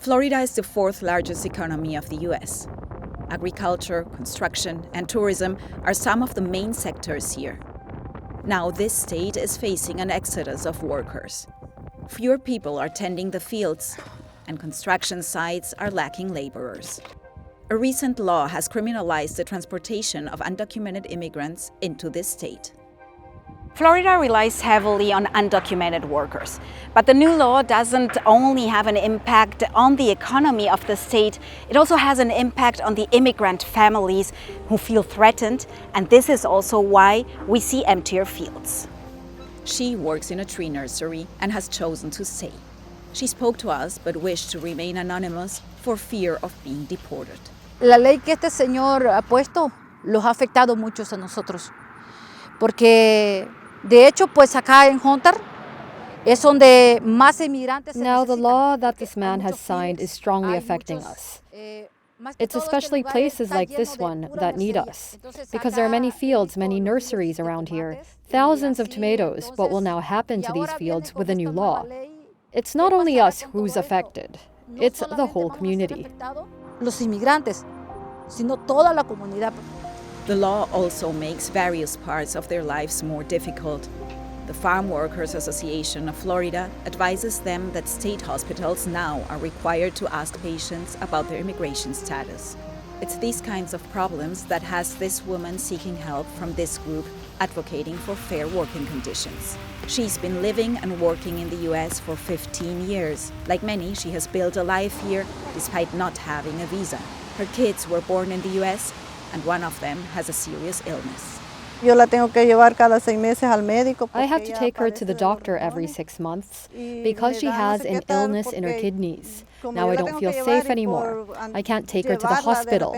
Florida is the fourth largest economy of the U.S. Agriculture, construction, and tourism are some of the main sectors here. Now this state is facing an exodus of workers. Fewer people are tending the fields, and construction sites are lacking laborers. A recent law has criminalized the transportation of undocumented immigrants into this state. Florida relies heavily on undocumented workers, but the new law doesn't only have an impact on the economy of the state, it also has an impact on the immigrant families who feel threatened, and this is also why we see emptier fields. She works in a tree nursery and has chosen to stay. She spoke to us but wished to remain anonymous for fear of being deported. La ley que este señor ha puesto los ha afectado muchos a nosotros, porque de hecho, pues acá en Hunter es donde más inmigrantes. Now, the law that this man has signed is strongly affecting us. It's especially places like this one that need us, because there are many fields, many nurseries around here, thousands of tomatoes. What will now happen to these fields with the new law? It's not only us who's affected, it's the whole community. Los inmigrantes, sino toda la comunidad. The law also makes various parts of their lives more difficult. The Farm Workers Association of Florida advises them that state hospitals now are required to ask patients about their immigration status. It's these kinds of problems that has this woman seeking help from this group advocating for fair working conditions. She's been living and working in the US for 15 years. Like many, she has built a life here despite not having a visa. Her kids were born in the US, and one of them has a serious illness. I have to take her to the doctor every 6 months because she has an illness in her kidneys. Now I don't feel safe anymore. I can't take her to the hospital.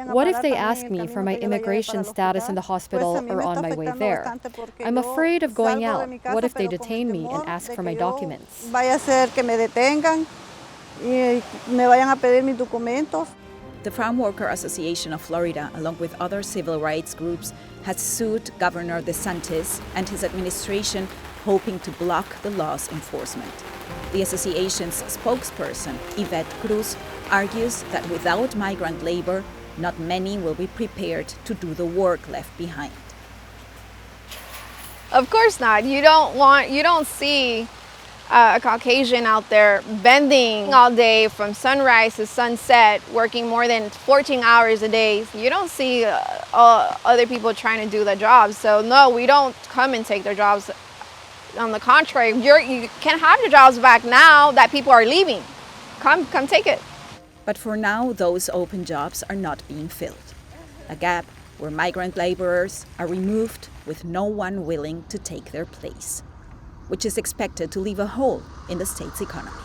What if they ask me for my immigration status in the hospital or on my way there? I'm afraid of going out. What if they detain me and ask for my documents? The Farm Worker Association of Florida, along with other civil rights groups, has sued Governor DeSantis and his administration, hoping to block the law's enforcement. The association's spokesperson, Yvette Cruz, argues that without migrant labor, not many will be prepared to do the work left behind. Of course not. You don't see a Caucasian out there bending all day from sunrise to sunset, working more than 14 hours a day. You don't see other people trying to do the jobs. So no, we don't come and take their jobs. On the contrary, you can have your jobs back now that people are leaving. Come take it. But for now, those open jobs are not being filled. A gap where migrant laborers are removed with no one willing to take their place, which is expected to leave a hole in the state's economy.